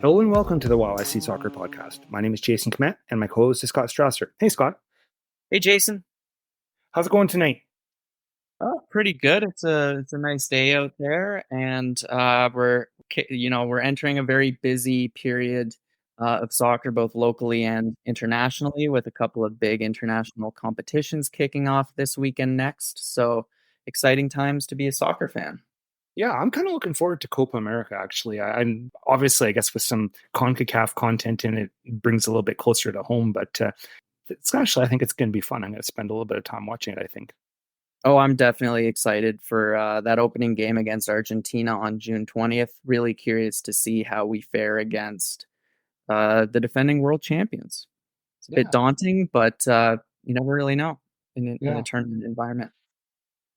Hello and welcome to the YYC Soccer Podcast. My name is Jason Kmet and my co-host is Scott Strasser. Hey, Scott. Hey, Jason. How's it going tonight? Oh, pretty good. It's a nice day out there, and we're entering a very busy period of soccer, both locally and internationally, with a couple of big international competitions kicking off this weekend next. So exciting times to be a soccer fan. Yeah, I'm kind of looking forward to Copa America, actually. I'm obviously, I guess, with some CONCACAF content in it, brings a little bit closer to home, but I think it's going to be fun. I'm going to spend a little bit of time watching it, I think. Oh, I'm definitely excited for that opening game against Argentina on June 20th. Really curious to see how we fare against the defending world champions. It's a bit daunting, but you never really know in a tournament environment.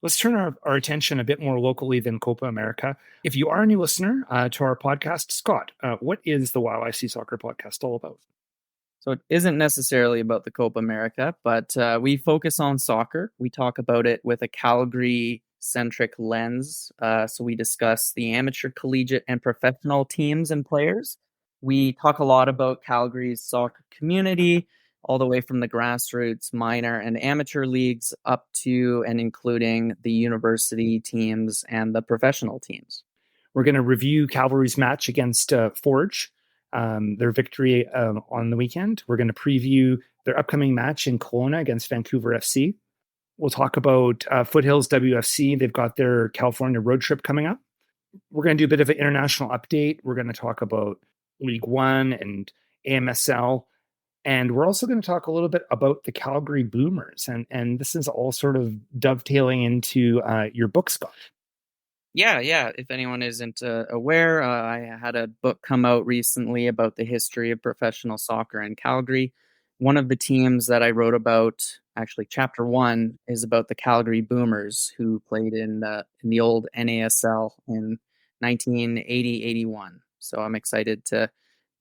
Let's turn our attention a bit more locally than Copa America. If you are a new listener to our podcast, Scott, what is the YYC Soccer Podcast all about? So it isn't necessarily about the Copa America, but we focus on soccer. We talk about it with a Calgary-centric lens. So we discuss the amateur, collegiate, and professional teams and players. We talk a lot about Calgary's soccer community, all the way from the grassroots, minor, and amateur leagues up to and including the university teams and the professional teams. We're going to review Cavalry's match against Forge, their victory on the weekend. We're going to preview their upcoming match in Kelowna against Vancouver FC. We'll talk about Foothills UWS. They've got their California road trip coming up. We're going to do a bit of an international update. We're going to talk about League One and AMSL. And we're also going to talk a little bit about the Calgary Boomers. And this is all sort of dovetailing into your book, Scott. Yeah. If anyone isn't aware, I had a book come out recently about the history of professional soccer in Calgary. One of the teams that I wrote about, actually chapter 1, is about the Calgary Boomers, who played in the old NASL in 1980-81. So I'm excited to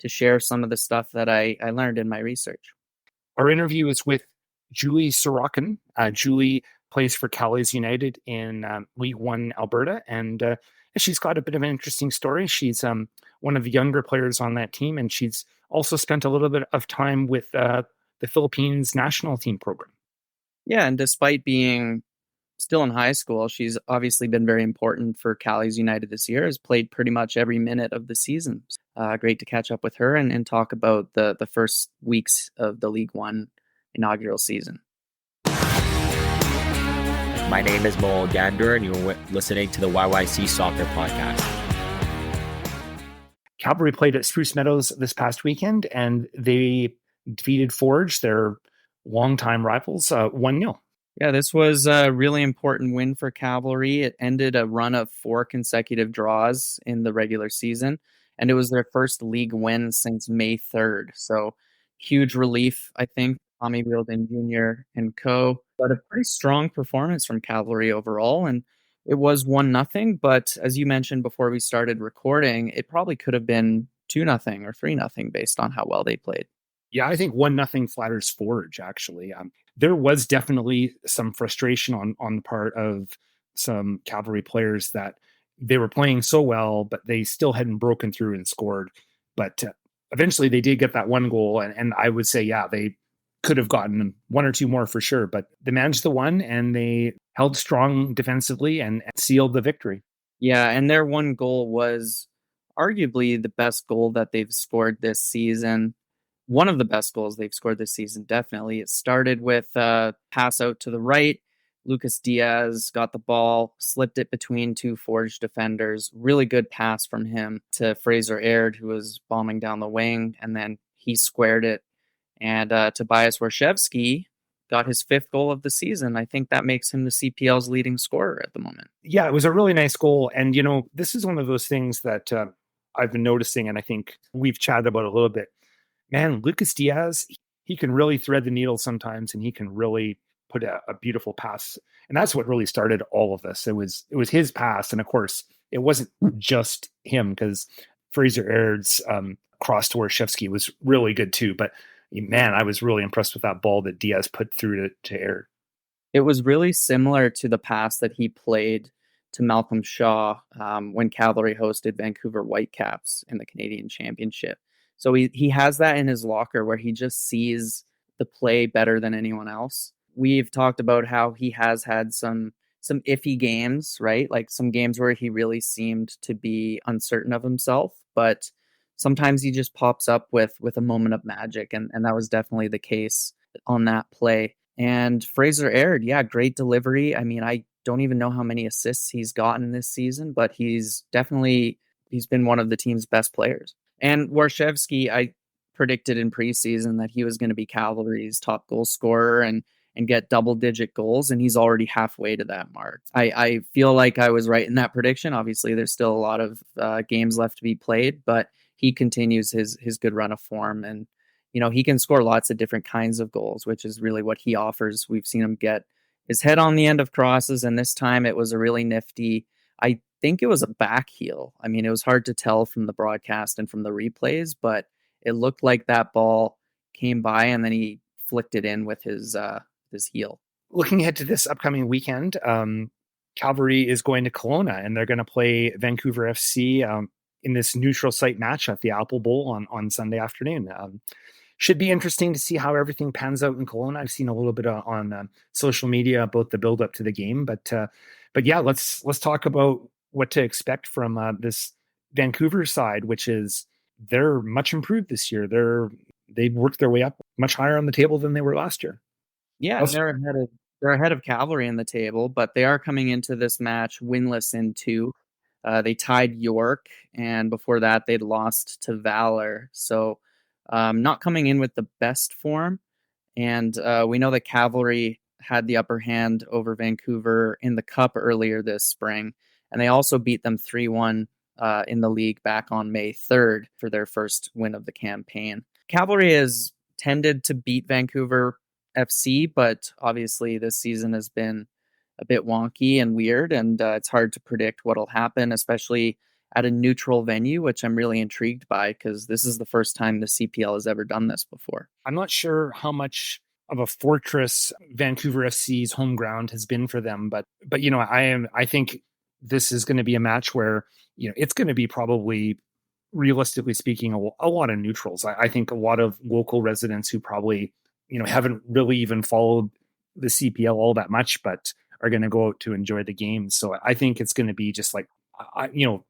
share some of the stuff that I learned in my research. Our interview is with Juli Sorochan. Juli plays for Callies United in League One, Alberta, and she's got a bit of an interesting story. She's one of the younger players on that team, and she's also spent a little bit of time with the Philippines national team program. Yeah, and despite being still in high school, she's obviously been very important for Callies United this year, has played pretty much every minute of the season. Great to catch up with her and talk about the first weeks of the League One inaugural season. My name is Mo Gander, and you're listening to the YYC Soccer Podcast. Calgary played at Spruce Meadows this past weekend, and they defeated Forge, their longtime rivals, 1-0. Yeah, this was a really important win for Cavalry. It ended a run of 4 consecutive draws in the regular season, and it was their first league win since May 3rd. So huge relief, I think, Tommy Wheeldon Jr. and co. But a pretty strong performance from Cavalry overall, and it was 1-0. But as you mentioned before we started recording, it probably could have been 2-0 or 3-0 based on how well they played. Yeah, I think 1-0 flatters Forge, actually. There was definitely some frustration on the part of some Cavalry players that they were playing so well, but they still hadn't broken through and scored. But eventually they did get that one goal, and I would say, yeah, they could have gotten 1 or 2 more for sure, but they managed the one, and they held strong defensively and sealed the victory. Yeah, and their one goal was arguably the best goal that they've scored this season. One of the best goals they've scored this season, definitely. It started with a pass out to the right. Lucas Diaz got the ball, slipped it between 2 Forge defenders. Really good pass from him to Fraser Aird, who was bombing down the wing, and then he squared it. And Tobias Warshevsky got his 5th goal of the season. I think that makes him the CPL's leading scorer at the moment. Yeah, it was a really nice goal. And, this is one of those things that I've been noticing, and I think we've chatted about a little bit. Man, Lucas Diaz, he can really thread the needle sometimes, and he can really put a beautiful pass. And that's what really started all of this. It was his pass. And of course, it wasn't just him, because Fraser Aird's cross to Warshevsky was really good too. But man, I was really impressed with that ball that Diaz put through to Aird. It was really similar to the pass that he played to Malcolm Shaw when Cavalry hosted Vancouver Whitecaps in the Canadian Championship. So he has that in his locker where he just sees the play better than anyone else. We've talked about how he has had some iffy games, right? Like some games where he really seemed to be uncertain of himself, but sometimes he just pops up with a moment of magic, and that was definitely the case on that play. And Fraser Aird, yeah, great delivery. I mean, I don't even know how many assists he's gotten this season, but he's been one of the team's best players. And Warshevsky, I predicted in preseason that he was going to be Cavalry's top goal scorer and get double-digit goals, and he's already halfway to that mark. I feel like I was right in that prediction. Obviously, there's still a lot of games left to be played, but he continues his good run of form, and he can score lots of different kinds of goals, which is really what he offers. We've seen him get his head on the end of crosses, and this time it was a really nifty, I think it was a back heel. I mean, it was hard to tell from the broadcast and from the replays, but it looked like that ball came by and then he flicked it in with his heel. Looking ahead to this upcoming weekend, Calgary is going to Kelowna, and they're going to play Vancouver FC in this neutral site match at the Apple Bowl on Sunday afternoon. Should be interesting to see how everything pans out in Kelowna. I've seen a little bit on social media about the build up to the game, but yeah, let's talk about what to expect from this Vancouver side, which is they're much improved this year. They've worked their way up much higher on the table than they were last year. Yeah, they're ahead of Cavalry in the table, but they are coming into this match winless in 2. They tied York, and before that, they'd lost to Valor. So not coming in with the best form. And we know that Cavalry had the upper hand over Vancouver in the Cup earlier this spring. And they also beat them 3-1 in the league back on May 3rd for their first win of the campaign. Cavalry has tended to beat Vancouver FC, but obviously this season has been a bit wonky and weird, and it's hard to predict what'll happen, especially at a neutral venue, which I'm really intrigued by because this is the first time the CPL has ever done this before. I'm not sure how much of a fortress Vancouver FC's home ground has been for them, but I think this is going to be a match where it's going to be probably, realistically speaking, a lot of neutrals. I think a lot of local residents who probably haven't really even followed the CPL all that much, but are going to go out to enjoy the game. So I think it's going to be just like,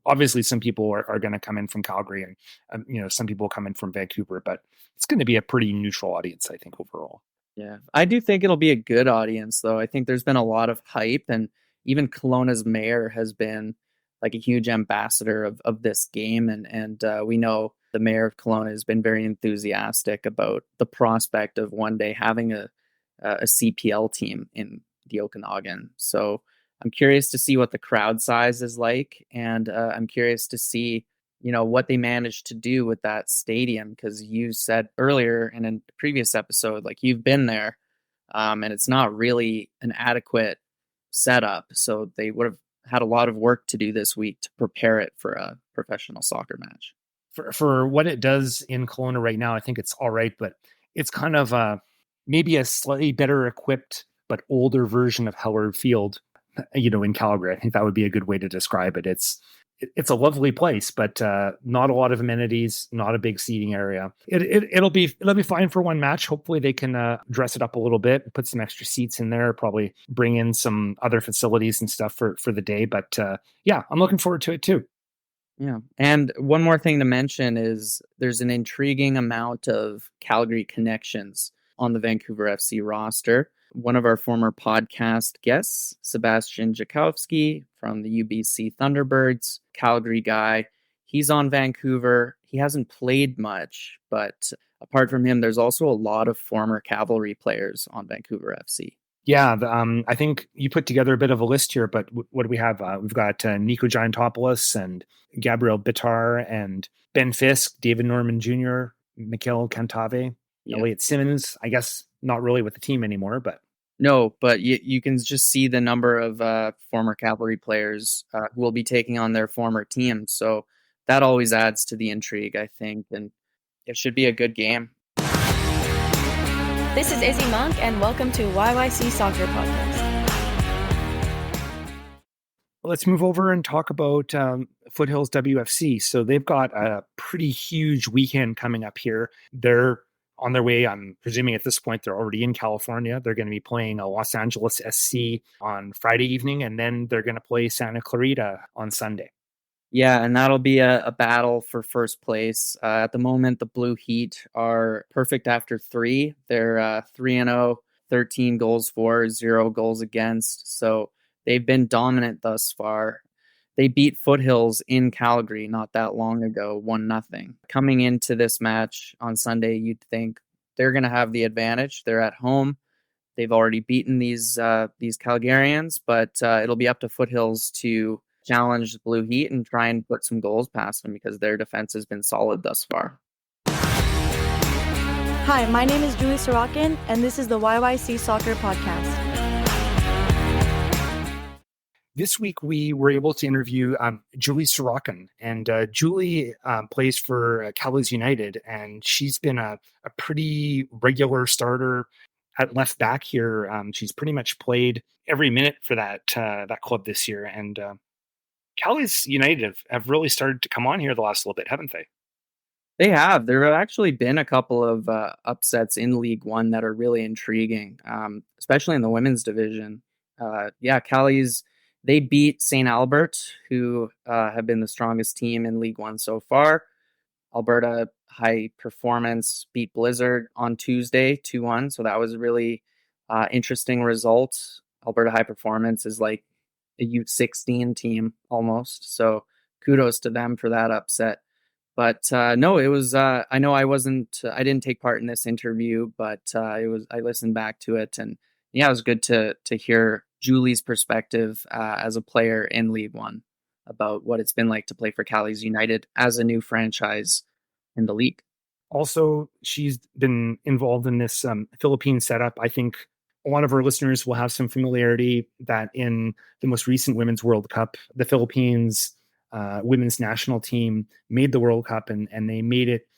obviously some people are going to come in from Calgary and, some people come in from Vancouver, but it's going to be a pretty neutral audience, I think, overall. Yeah, I do think it'll be a good audience, though. I think there's been a lot of hype, and even Kelowna's mayor has been like a huge ambassador of this game. And we know the mayor of Kelowna has been very enthusiastic about the prospect of one day having a CPL team in the Okanagan. So I'm curious to see what the crowd size is like. And I'm curious to see, what they managed to do with that stadium. Because you said earlier in a previous episode, like you've been there and it's not really an adequate setup. So they would have had a lot of work to do this week to prepare it for a professional soccer match. For what it does in Kelowna right now, I think it's all right, but it's kind of maybe a slightly better equipped but older version of Howard Field, in Calgary. I think that would be a good way to describe it. It's a lovely place, but not a lot of amenities, not a big seating area. It'll be fine for one match. Hopefully they can dress it up a little bit, put some extra seats in there, probably bring in some other facilities and stuff for the day. But yeah, I'm looking forward to it too. Yeah. And one more thing to mention is there's an intriguing amount of Calgary connections on the Vancouver FC roster. One of our former podcast guests, Sebastian Jakowski from the UBC Thunderbirds, Calgary guy, he's on Vancouver. He hasn't played much, but apart from him, there's also a lot of former Cavalry players on Vancouver FC. Yeah, I think you put together a bit of a list here, but what do we have? We've got Nico Giantopoulos and Gabriel Bitar and Ben Fisk, David Norman Jr., Mikhail Cantave, Elliot Simmons, I guess not really with the team anymore, but. No, but you can just see the number of former Cavalry players who will be taking on their former teams. So that always adds to the intrigue, I think, and it should be a good game. This is Izzy Monk, and welcome to YYC Soccer Podcast. Let's move over and talk about Foothills WFC. So they've got a pretty huge weekend coming up here. They're on their way. I'm presuming at this point they're already in California. They're going to be playing a Los Angeles SC on Friday evening, and then they're going to play Santa Clarita on Sunday. Yeah, and that'll be a battle for first place. At the moment, the Blue Heat are perfect after 3. They're 3-0, 13 goals for, 0 goals against. So they've been dominant thus far. They beat Foothills in Calgary not that long ago, 1-0. Coming into this match on Sunday, you'd think they're going to have the advantage. They're at home. They've already beaten these Calgarians, but it'll be up to Foothills to challenge the Blue Heat and try and put some goals past them because their defense has been solid thus far. Hi, my name is Juli Sorochan, and this is the YYC Soccer Podcast. This week, we were able to interview Juli Sorochan, and Juli plays for Callies United, and she's been a pretty regular starter at left back here. She's pretty much played every minute for that club this year, and Callies United have really started to come on here the last little bit, haven't they? They have. There have actually been a couple of upsets in League One that are really intriguing, especially in the women's division. Callies, they beat St. Albert, who have been the strongest team in League One so far. Alberta High Performance beat Blizzard on Tuesday 2-1, so that was a really interesting result. Alberta High Performance is like a U16 team almost, so kudos to them for that upset. But no, it was. I know I didn't take part in this interview, but I listened back to it, and yeah, it was good to hear Juli's perspective as a player in League One about what it's been like to play for Callies United as a new franchise in the league. Also, she's been involved in this Philippine setup. I think a lot of our listeners will have some familiarity that in the most recent Women's World Cup, the Philippines women's national team made the World Cup, and they made it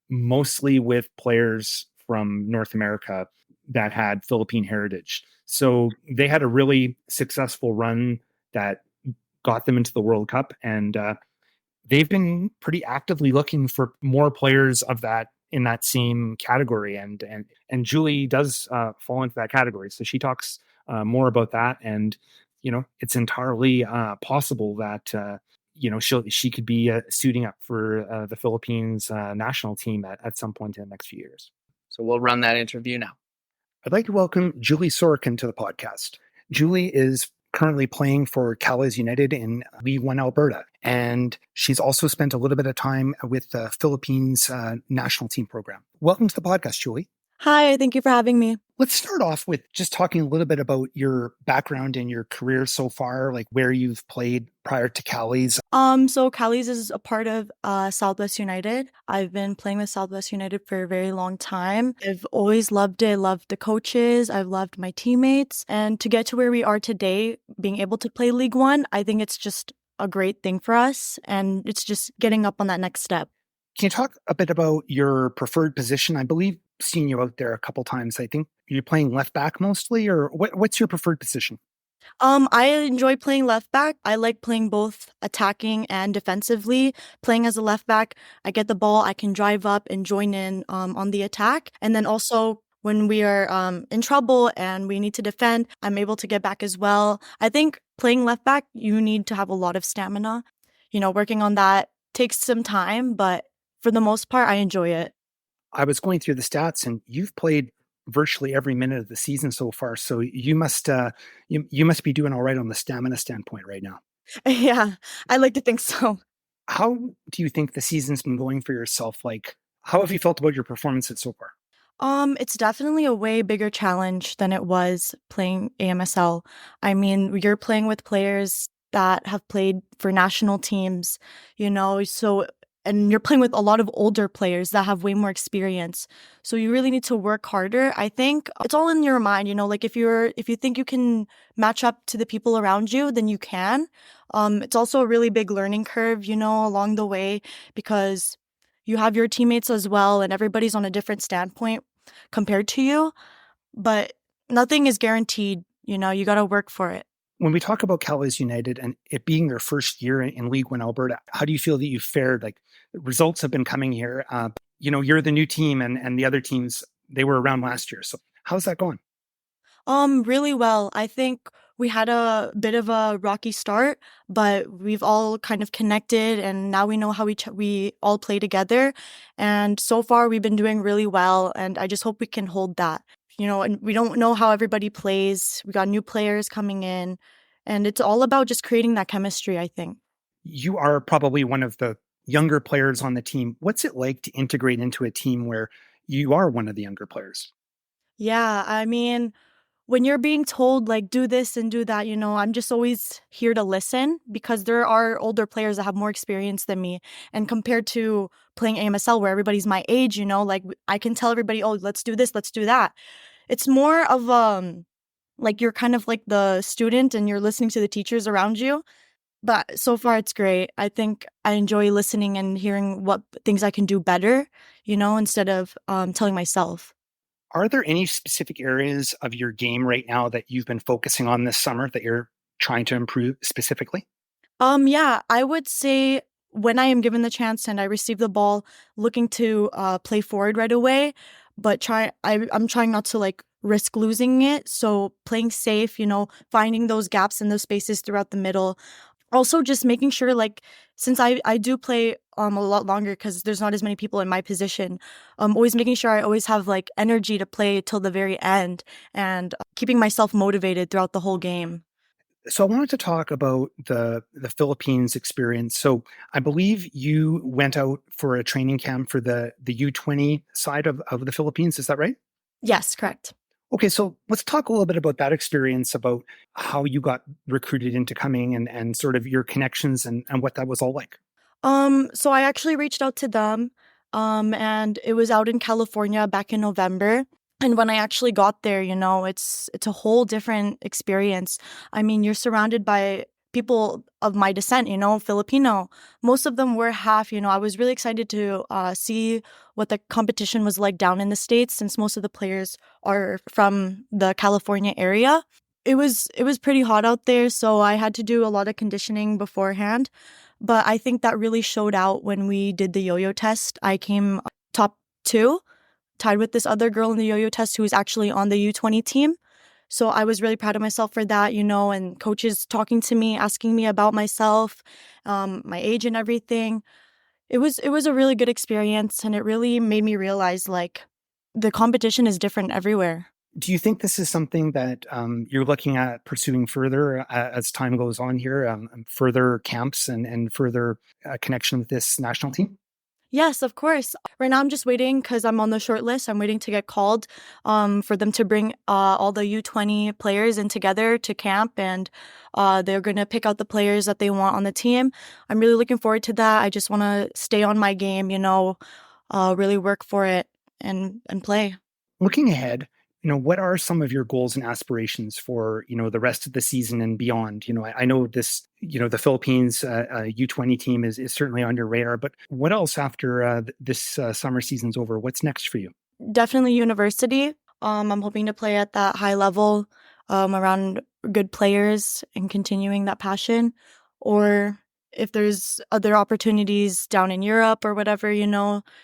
mostly with players from North America that had Philippine heritage. So they had a really successful run that got them into the World Cup, and they've been pretty actively looking for more players of that in that same category, and Juli does fall into that category. So she talks more about that, and it's entirely possible that she could be suiting up for the Philippines national team at some point in the next few years. So we'll run that interview now. I'd like to welcome Juli Sorochan to the podcast. Juli is currently playing for Callies United in League One Alberta, and she's also spent a little bit of time with the Philippines national team program. Welcome to the podcast, Juli. Hi, thank you for having me. Let's start off with just talking a little bit about your background and your career so far, like where you've played prior to Callies. So Callies is a part of Southwest United. I've been playing with Southwest United for a very long time. I've always loved it. I loved the coaches. I've loved my teammates. And to get to where we are today, being able to play League One, I think it's just a great thing for us. And it's just getting up on that next step. Can you talk a bit about your preferred position? I believe seen you out there a couple times. I think you're playing left back mostly, or what's your preferred position? I enjoy playing left back. I like playing both attacking and defensively. Playing as a left back, I get the ball, I can drive up and join in on the attack. And then also when we are in trouble and we need to defend, I'm able to get back as well. I think playing left back, you need to have a lot of stamina. Working on that takes some time, but for the most part, I enjoy it. I was going through the stats, and you've played virtually every minute of the season so far. So you must you must be doing all right on the stamina standpoint right now. Yeah, I like to think so. How do you think the season's been going for yourself? Like, how have you felt about your performances so far? It's definitely a way bigger challenge than it was playing AMSL. I mean, you're playing with players that have played for national teams, and you're playing with a lot of older players that have way more experience. So you really need to work harder. I think it's all in your mind, like if you think you can match up to the people around you, then you can. It's also a really big learning curve, along the way, because you have your teammates as well, and everybody's on a different standpoint compared to you. But nothing is guaranteed, you got to work for it. When we talk about Callies United and it being their first year in League One Alberta, how do you feel that you fared? Like, results have been coming here. You're the new team, and the other teams, they were around last year. So how's that going? Really well. I think we had a bit of a rocky start, but we've all kind of connected, and now we know how we all play together. And so far, we've been doing really well, and I just hope we can hold that. And we don't know how everybody plays. We got new players coming in, and it's all about just creating that chemistry, I think. You are probably one of the younger players on the team. What's it like to integrate into a team where you are one of the younger players? Yeah, I mean, when you're being told, like, do this and do that, I'm just always here to listen because there are older players that have more experience than me. And compared to playing AMSL where everybody's my age, like I can tell everybody, oh, let's do this, let's do that. It's more of like you're kind of like the student and you're listening to the teachers around you. But so far it's great. I think I enjoy listening and hearing what things I can do better, instead of telling myself. Are there any specific areas of your game right now that you've been focusing on this summer that you're trying to improve specifically? Yeah, I would say when I am given the chance and I receive the ball, looking to play forward right away, but I'm trying not to like risk losing it. So playing safe, finding those gaps and those spaces throughout the middle. Also, just making sure, like, since I do play a lot longer because there's not as many people in my position, always making sure I always have like energy to play till the very end and keeping myself motivated throughout the whole game. So I wanted to talk about the Philippines experience. So I believe you went out for a training camp for the U20 side of the Philippines. Is that right? Yes, correct. Okay, so let's talk a little bit about that experience, about how you got recruited into coming and sort of your connections and what that was all like. So I actually reached out to them, and it was out in California back in November. And when I actually got there, it's a whole different experience. I mean, you're surrounded by people of my descent, Filipino. Most of them were half, I was really excited to see what the competition was like down in the States since most of the players are from the California area. It was pretty hot out there, so I had to do a lot of conditioning beforehand. But I think that really showed out when we did the yo-yo test. I came top 2, tied with this other girl in the yo-yo test who was actually on the U20 team. So I was really proud of myself for that, and coaches talking to me, asking me about myself, my age and everything. It was a really good experience, and it really made me realize, like, the competition is different everywhere. Do you think this is something that you're looking at pursuing further as time goes on here, further camps and further connection with this national team? Yes, of course. Right now, I'm just waiting because I'm on the short list. I'm waiting to get called for them to bring all the U20 players in together to camp, and they're going to pick out the players that they want on the team. I'm really looking forward to that. I just want to stay on my game, really work for it and play. Looking ahead, what are some of your goals and aspirations for, the rest of the season and beyond? I know this, the Philippines U20 team is certainly on your radar, but what else after this summer season's over? What's next for you? Definitely university. I'm hoping to play at that high level around good players and continuing that passion. Or if there's other opportunities down in Europe or whatever,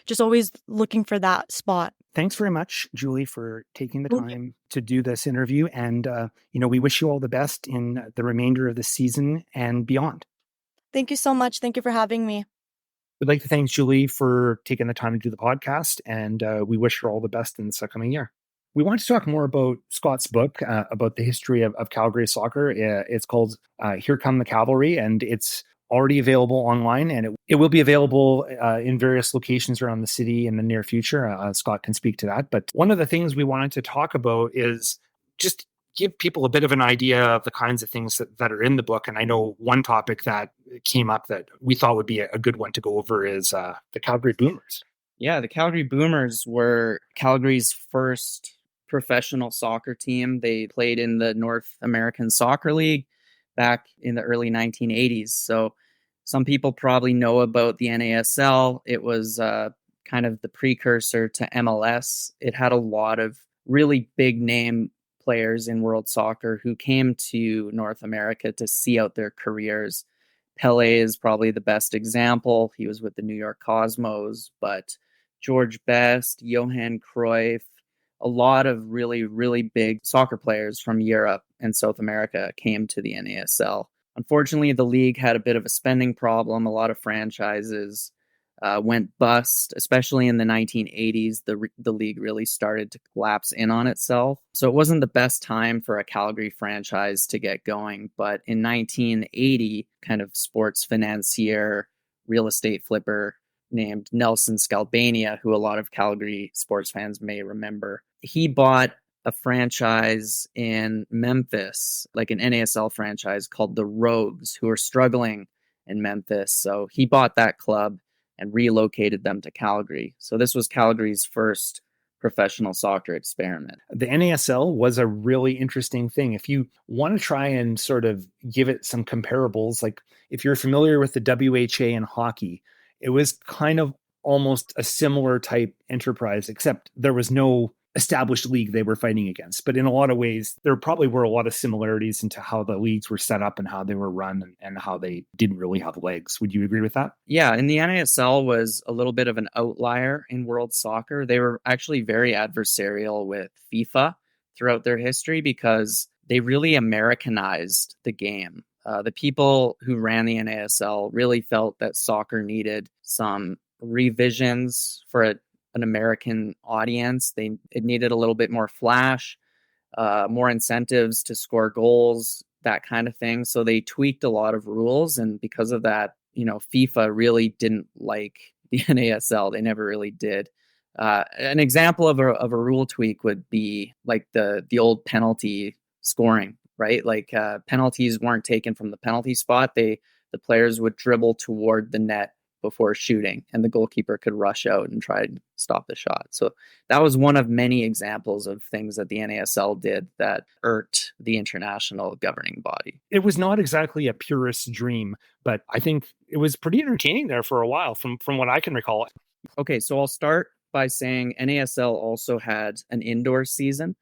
just always looking for that spot. Thanks very much, Julie, for taking the time to do this interview. And, we wish you all the best in the remainder of the season and beyond. Thank you so much. Thank you for having me. We'd like to thank Julie for taking the time to do the podcast, and we wish her all the best in this upcoming year. We want to talk more about Scott's book, about the history of Calgary soccer. It's called Here Come the Cavalry, and it's already available online, and it will be available in various locations around the city in the near future. Scott can speak to that. But one of the things we wanted to talk about is just give people a bit of an idea of the kinds of things that are in the book. And I know one topic that came up that we thought would be a good one to go over is the Calgary Boomers. Yeah, the Calgary Boomers were Calgary's first professional soccer team. They played in the North American Soccer League back in the early 1980s. So some people probably know about the NASL. It was kind of the precursor to MLS. It had a lot of really big name players in world soccer who came to North America to see out their careers. Pele is probably the best example. He was with the New York Cosmos, but George Best, Johan Cruyff, a lot of really, really big soccer players from Europe and South America came to the NASL. Unfortunately, the league had a bit of a spending problem. A lot of franchises went bust, especially in the 1980s. The league really started to collapse in on itself. So it wasn't the best time for a Calgary franchise to get going. But in 1980, kind of sports financier, real estate flipper named Nelson Scalbania, who a lot of Calgary sports fans may remember, he bought a franchise in Memphis, like an NASL franchise called the Rogues, who are struggling in Memphis. So he bought that club and relocated them to Calgary. So this was Calgary's first professional soccer experiment. The NASL was a really interesting thing. If you want to try and sort of give it some comparables, like if you're familiar with the WHA in hockey, it was kind of almost a similar type enterprise, except there was no established league they were fighting against. But in a lot of ways, there probably were a lot of similarities into how the leagues were set up and how they were run and how they didn't really have legs. Would you agree with that? Yeah, and the NASL was a little bit of an outlier in world soccer. They were actually very adversarial with FIFA throughout their history because they really Americanized the game. The people who ran the NASL really felt that soccer needed some revisions for an American audience. It needed a little bit more flash, more incentives to score goals, that kind of thing. So they tweaked a lot of rules. And because of that, FIFA really didn't like the NASL. They never really did. An example of a rule tweak would be like the old penalty scoring, right? Like penalties weren't taken from the penalty spot. The players would dribble toward the net before shooting, and the goalkeeper could rush out and try and stop the shot. So that was one of many examples of things that the NASL did that irked the international governing body. It was not exactly a purist's dream, but I think it was pretty entertaining there for a while from what I can recall. Okay, so I'll start by saying NASL also had an indoor season.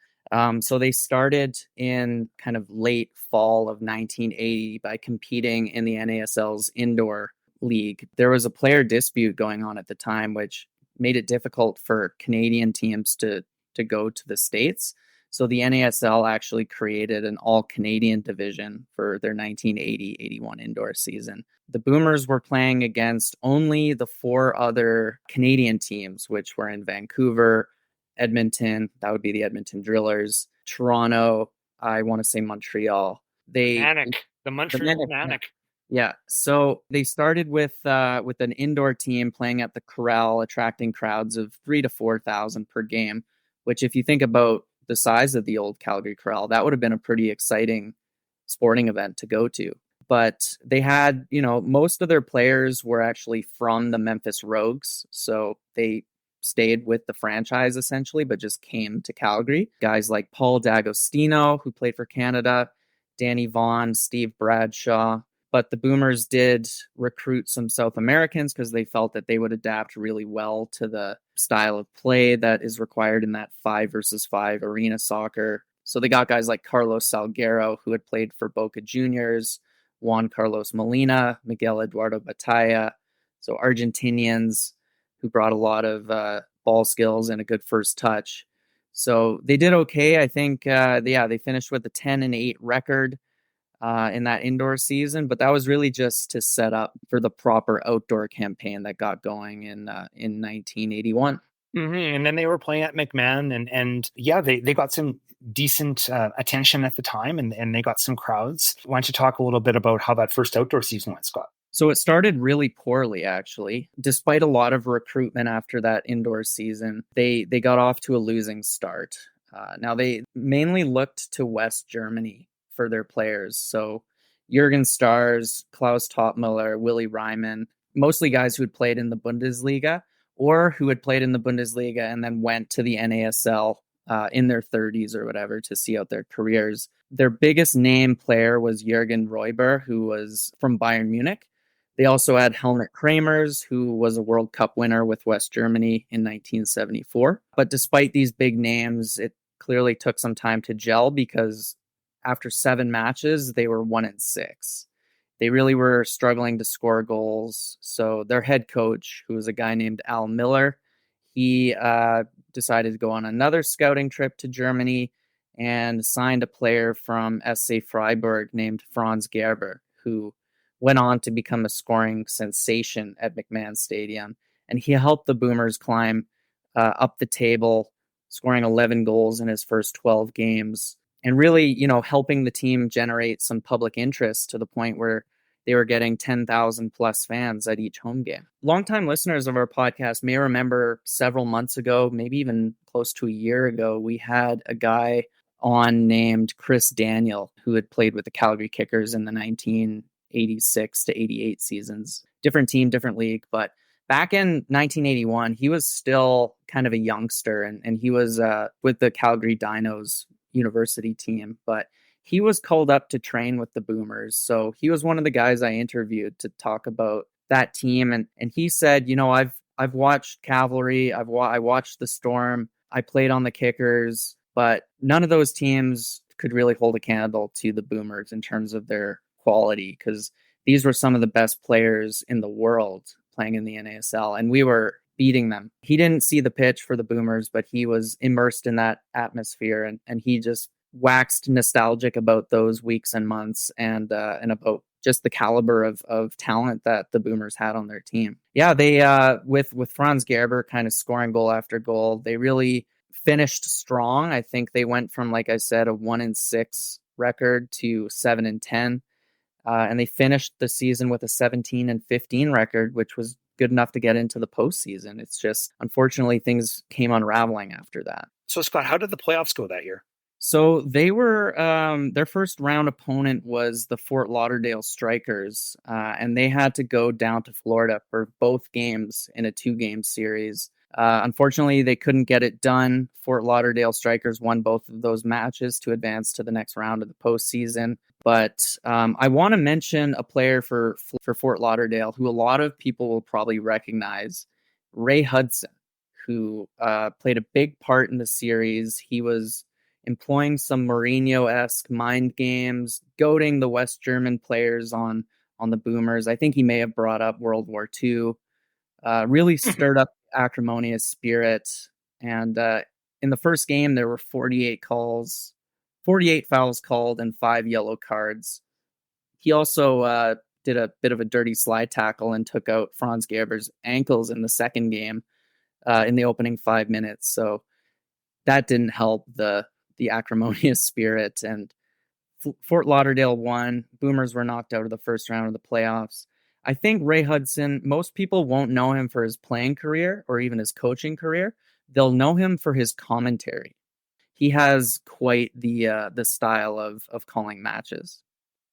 So they started in kind of late fall of 1980 by competing in the NASL's indoor league. There was a player dispute going on at the time, which made it difficult for Canadian teams to go to the States. So the NASL actually created an all-Canadian division for their 1980-81 indoor season. The Boomers were playing against only the 4 other Canadian teams, which were in Vancouver, Edmonton, that would be the Edmonton Drillers, Toronto, I want to say Montreal. The Montreal Manic. Yeah, so they started with an indoor team playing at the Corral, attracting crowds of 3,000 to 4,000 per game, which if you think about the size of the old Calgary Corral, that would have been a pretty exciting sporting event to go to. But they had, most of their players were actually from the Memphis Rogues, so they stayed with the franchise essentially, but just came to Calgary. Guys like Paul D'Agostino, who played for Canada, Danny Vaughn, Steve Bradshaw. But the Boomers did recruit some South Americans because they felt that they would adapt really well to the style of play that is required in that 5-versus-5 arena soccer. So they got guys like Carlos Salguero, who had played for Boca Juniors, Juan Carlos Molina, Miguel Eduardo Batalla. So Argentinians who brought a lot of ball skills and a good first touch. So they did okay. I think, they finished with a 10-8 record in that indoor season, but that was really just to set up for the proper outdoor campaign that got going in 1981. Mm-hmm. And then they were playing at McMahon, and they got some decent attention at the time, and they got some crowds. Why don't you talk a little bit about how that first outdoor season went, Scott? So it started really poorly, actually. Despite a lot of recruitment after that indoor season, they got off to a losing start. Now they mainly looked to West Germany for their players. So Jürgen Stars, Klaus Topmüller, Willy Reimann, mostly guys who had played in the Bundesliga or who had played in the Bundesliga and then went to the NASL in their 30s or whatever to see out their careers. Their biggest name player was Jürgen Räuber, who was from Bayern Munich. They also had Helmut Kramers, who was a World Cup winner with West Germany in 1974. But despite these big names, it clearly took some time to gel because after 7 matches, they were 1-6. They really were struggling to score goals. So their head coach, who was a guy named Al Miller, he decided to go on another scouting trip to Germany and signed a player from SC Freiburg named Franz Gerber, who went on to become a scoring sensation at McMahon Stadium. And he helped the Boomers climb up the table, scoring 11 goals in his first 12 games, and really, helping the team generate some public interest to the point where they were getting 10,000 plus fans at each home game. Longtime listeners of our podcast may remember several months ago, maybe even close to a year ago, we had a guy on named Chris Daniel, who had played with the Calgary Kickers in the 1986 to 88 seasons. Different team, different league, but back in 1981, he was still kind of a youngster, and he was with the Calgary Dinos university team, but he was called up to train with the Boomers. So he was one of the guys I interviewed to talk about that team. And he said, I've watched Cavalry, I watched the Storm, I played on the Kickers, but none of those teams could really hold a candle to the Boomers in terms of their quality, because these were some of the best players in the world playing in the NASL, and we were beating them. He didn't see the pitch for the Boomers, but he was immersed in that atmosphere, and he just waxed nostalgic about those weeks and months and about just the caliber of talent that the Boomers had on their team. Yeah, they with Franz Gerber kind of scoring goal after goal, they really finished strong. I think they went from, like I said, a 1-6 record to 7-10. And they finished the season with a 17-15 record, which was good enough to get into the postseason. It's just, unfortunately, things came unraveling after that. So, Scott, how did the playoffs go that year? So they were, their first round opponent was the Fort Lauderdale Strikers, and they had to go down to Florida for both games in a 2-game series. Unfortunately, they couldn't get it done. Fort Lauderdale Strikers won both of those matches to advance to the next round of the postseason. But I want to mention a player for Fort Lauderdale who a lot of people will probably recognize, Ray Hudson, who played a big part in the series. He was employing some Mourinho-esque mind games, goading the West German players on the Boomers. I think he may have brought up World War II, really stirred up acrimonious spirit. And in the first game, there were 48 fouls called and 5 yellow cards. He also did a bit of a dirty slide tackle and took out Franz Gerber's ankles in the second game in the opening 5 minutes. So that didn't help the acrimonious spirit, and Fort Lauderdale won. Boomers were knocked out of the first round of the playoffs. I think Ray Hudson, most people won't know him for his playing career or even his coaching career. They'll know him for his commentary. He has quite the style of calling matches.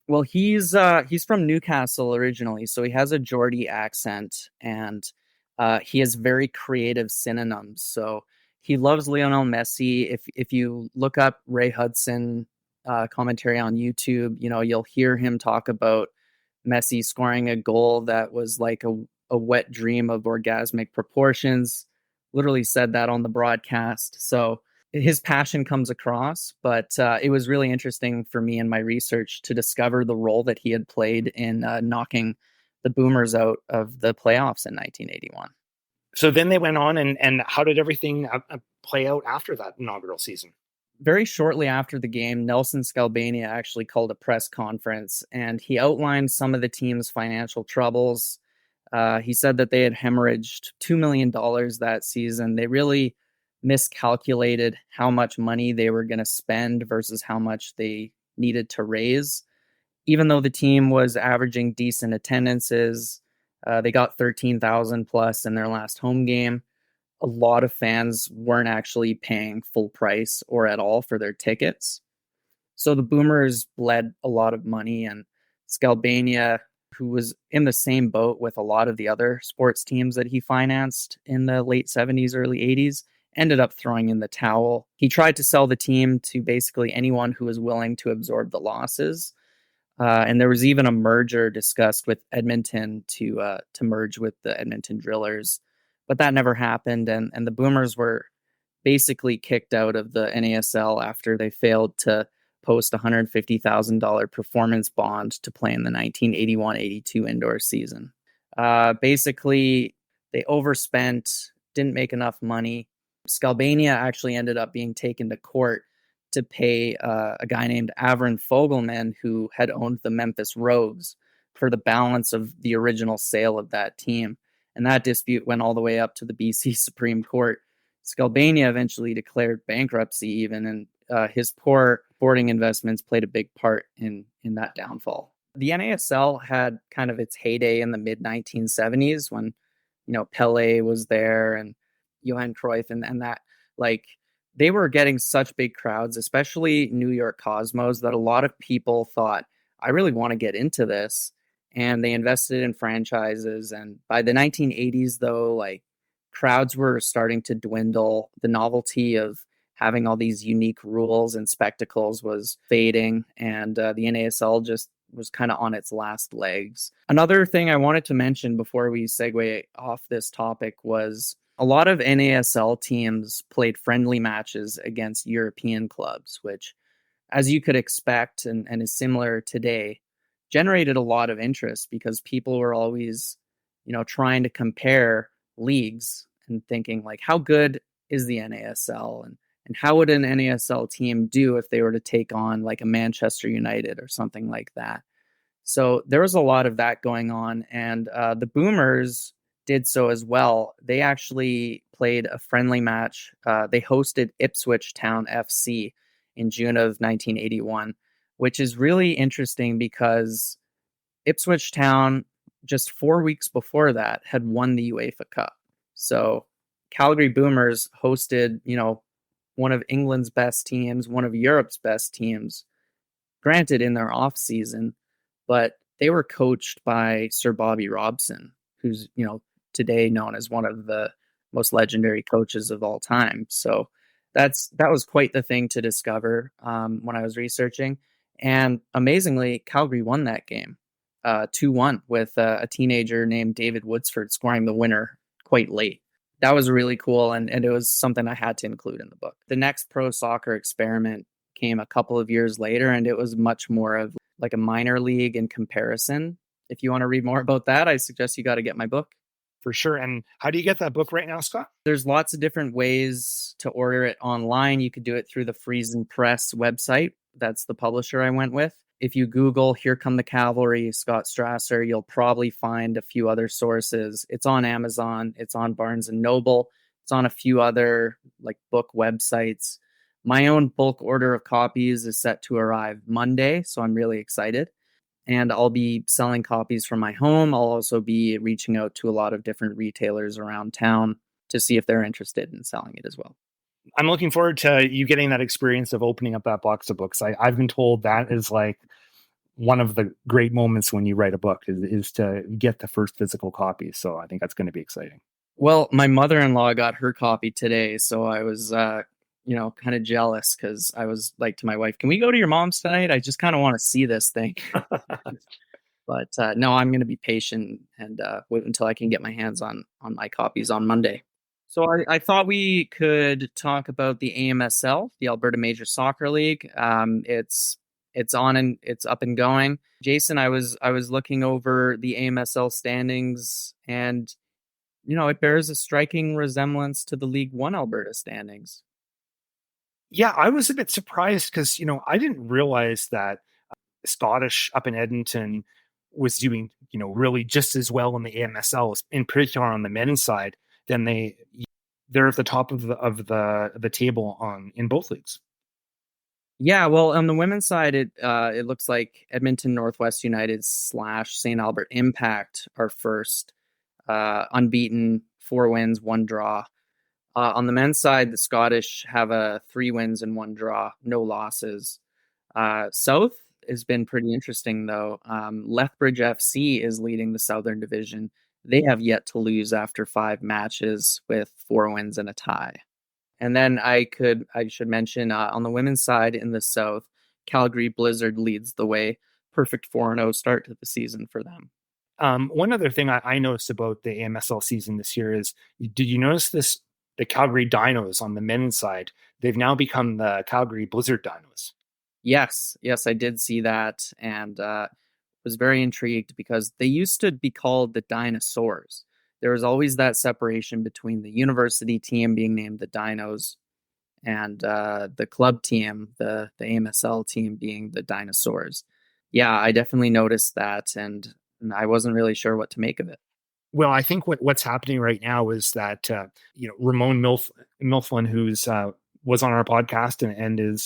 Well, he's from Newcastle originally, so he has a Geordie accent, and he has very creative synonyms. So he loves Lionel Messi. If you look up Ray Hudson commentary on YouTube, you'll hear him talk about Messi scoring a goal that was like a wet dream of orgasmic proportions. Literally said that on the broadcast. So his passion comes across, but it was really interesting for me in my research to discover the role that he had played in knocking the Boomers out of the playoffs in 1981. So then they went on, and how did everything play out after that inaugural season? Very shortly after the game, Nelson Skalbania actually called a press conference, and he outlined some of the team's financial troubles. He said that they had hemorrhaged $2 million that season. They really miscalculated how much money they were going to spend versus how much they needed to raise. Even though the team was averaging decent attendances, they got 13,000 plus in their last home game. A lot of fans weren't actually paying full price or at all for their tickets. So the Boomers bled a lot of money, and Skalbania, who was in the same boat with a lot of the other sports teams that he financed in the late 70s, early 80s, ended up throwing in the towel. He tried to sell the team to basically anyone who was willing to absorb the losses. And there was even a merger discussed with Edmonton to merge with the Edmonton Drillers. But that never happened, and the Boomers were basically kicked out of the NASL after they failed to post a $150,000 performance bond to play in the 1981-82 indoor season. Basically, they overspent, didn't make enough money. Skalbania actually ended up being taken to court to pay a guy named Avron Fogelman, who had owned the Memphis Rogues, for the balance of the original sale of that team. And that dispute went all the way up to the BC Supreme Court. Skalbania eventually declared bankruptcy even, and his poor sporting investments played a big part in that downfall. The NASL had kind of its heyday in the mid-1970s when, Pelé was there and Johan Cruyff and that, like, they were getting such big crowds, especially New York Cosmos, that a lot of people thought, I really want to get into this. And they invested in franchises. And by the 1980s, though, like, crowds were starting to dwindle. The novelty of having all these unique rules and spectacles was fading. And the NASL just was kind of on its last legs. Another thing I wanted to mention before we segue off this topic was a lot of NASL teams played friendly matches against European clubs, which, as you could expect and is similar today, generated a lot of interest because people were always, trying to compare leagues and thinking, like, how good is the NASL and how would an NASL team do if they were to take on like a Manchester United or something like that? So there was a lot of that going on, and the Boomers did so as well. They actually played a friendly match. They hosted Ipswich Town FC in June of 1981, which is really interesting because Ipswich Town, just 4 weeks before that, had won the UEFA Cup. So Calgary Boomers hosted, one of England's best teams, one of Europe's best teams, granted in their off season, but they were coached by Sir Bobby Robson, who's, today known as one of the most legendary coaches of all time. So that was quite the thing to discover when I was researching. And amazingly, Calgary won that game 2-1 with a teenager named David Woodsford scoring the winner quite late. That was really cool, and it was something I had to include in the book. The next pro soccer experiment came a couple of years later, and it was much more of like a minor league in comparison. If you want to read more about that, I suggest you got to get my book. For sure. And how do you get that book right now, Scott? There's lots of different ways to order it online. You could do it through the Friesen Press website. That's the publisher I went with. If you Google Here Come the Cavalry, Scott Strasser, you'll probably find a few other sources. It's on Amazon. It's on Barnes & Noble. It's on a few other like book websites. My own bulk order of copies is set to arrive Monday, so I'm really excited. And I'll be selling copies from my home. I'll also be reaching out to a lot of different retailers around town to see if they're interested in selling it as well. I'm looking forward to you getting that experience of opening up that box of books. I've been told that is like one of the great moments when you write a book is to get the first physical copy. So I think that's going to be exciting. Well, my mother-in-law got her copy today, so I was, kind of jealous because I was like to my wife, can we go to your mom's tonight? I just kind of want to see this thing. But no, I'm going to be patient and wait until I can get my hands on my copies on Monday. So I thought we could talk about the AMSL, the Alberta Major Soccer League. It's on and it's up and going. Jason, I was looking over the AMSL standings, and it bears a striking resemblance to the League One Alberta standings. Yeah, I was a bit surprised because I didn't realize that Scottish up in Edmonton was doing really just as well in the AMSL, in particular on the men's side. Then they're at the top of the table in both leagues. Yeah, well, on the women's side, it looks like Edmonton Northwest United / St. Albert Impact are first, unbeaten, 4 wins, 1 draw. On the men's side, the Scottish have 3 wins and 1 draw, no losses. South has been pretty interesting, though. Lethbridge FC is leading the Southern Division. They have yet to lose after 5 matches with 4 wins and a tie. And then I should mention on the women's side in the South, Calgary Blizzard leads the way. Perfect 4-0 start to the season for them. One other thing I noticed about the AMSL season this year is, did you notice this the Calgary Dinos on the men's side. They've now become the Calgary Blizzard Dinos. Yes, I did see that, and was very intrigued because they used to be called the Dinosaurs. There was always that separation between the university team being named the Dinos and the club team, the AMSL team, being the Dinosaurs. Yeah, I definitely noticed that, and I wasn't really sure what to make of it. Well, I think what's happening right now is that Ramon Milflin, who's was on our podcast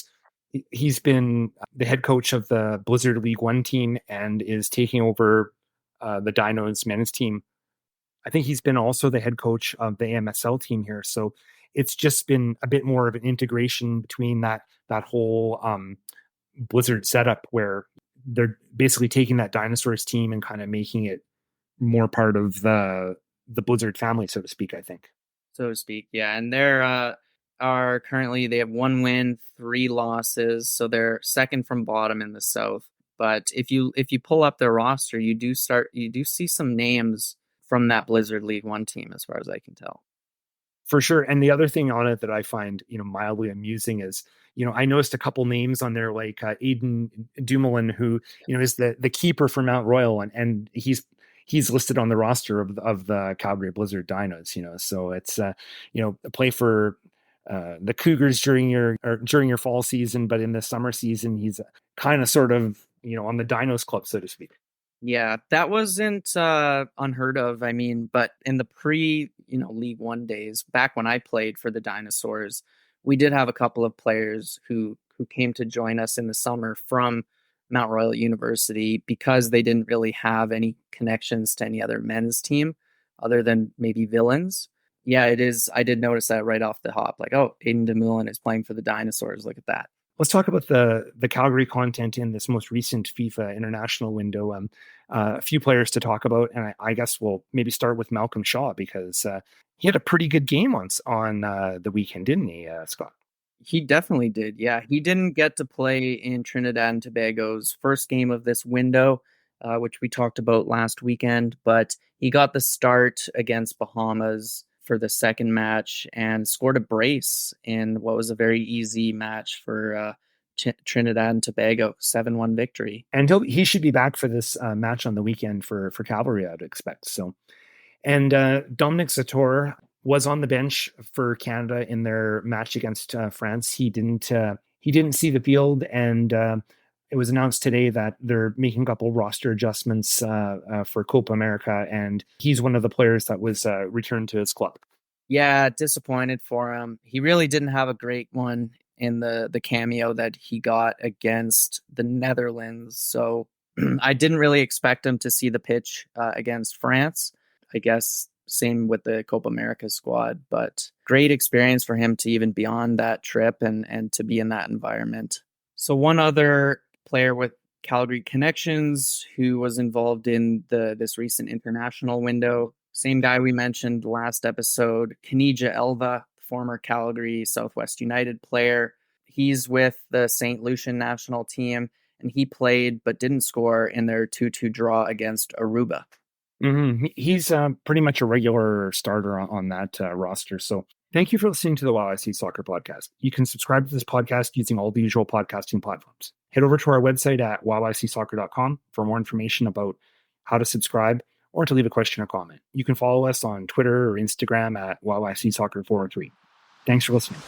he's been the head coach of the Blizzard League One team and is taking over the Dinos men's team. I think he's been also the head coach of the AMSL team here. So it's just been a bit more of an integration between that whole Blizzard setup where they're basically taking that Dinosaurs team and kind of making it more part of the Blizzard family, so to speak, I think. So to speak, yeah. And they're are currently, they have 1 win, 3 losses, so they're second from bottom in the South. But if you pull up their roster, you do see some names from that Blizzard League One team, as far as I can tell. For sure. And the other thing on it that I find, mildly amusing is, I noticed a couple names on there, like Aiden Dumoulin, who, is the keeper for Mount Royal, and he's listed on the roster of the Calgary Blizzard Dinos, so it's, a play for the Cougars during your fall season, but in the summer season, he's kind of sort of, on the Dinos club, so to speak. Yeah, that wasn't unheard of. I mean, but in the League One days, back when I played for the Dinosaurs, we did have a couple of players who came to join us in the summer from Mount Royal University because they didn't really have any connections to any other men's team other than maybe Villains. Yeah, it is. I did notice that right off the hop. Like, oh, Aiden Dumoulin is playing for the Dinosaurs. Look at that. Let's talk about the Calgary content in this most recent FIFA international window. A few players to talk about, and I guess we'll maybe start with Malcolm Shaw because he had a pretty good game on the weekend, didn't he, Scott? He definitely did. Yeah, he didn't get to play in Trinidad and Tobago's first game of this window, which we talked about last weekend, but he got the start against Bahamas for the second match and scored a brace in what was a very easy match for Trinidad and Tobago, 7-1 victory. And he should be back for this match on the weekend for Cavalry, I'd expect. So, and Dominic Zator was on the bench for Canada in their match against France. He didn't see the field, and it was announced today that they're making a couple roster adjustments for Copa America, and he's one of the players that was returned to his club. Yeah, disappointed for him. He really didn't have a great one in the cameo that he got against the Netherlands. So I didn't really expect him to see the pitch against France. I guess same with the Copa America squad, but great experience for him to even be on that trip and to be in that environment. So one other player with Calgary connections who was involved in this recent international window, same guy we mentioned last episode, Kanija Elva, former Calgary Southwest United player. He's with the St. Lucian national team, and he played but didn't score in their 2-2 draw against Aruba. Mm-hmm. He's pretty much a regular starter on that roster. So thank you for listening to the YYC Soccer Podcast. You can subscribe to this podcast using all the usual podcasting platforms. Head over to our website at yycsoccer.com for more information about how to subscribe or to leave a question or comment. You can follow us on Twitter or Instagram at YYC Soccer 403. Thanks for listening.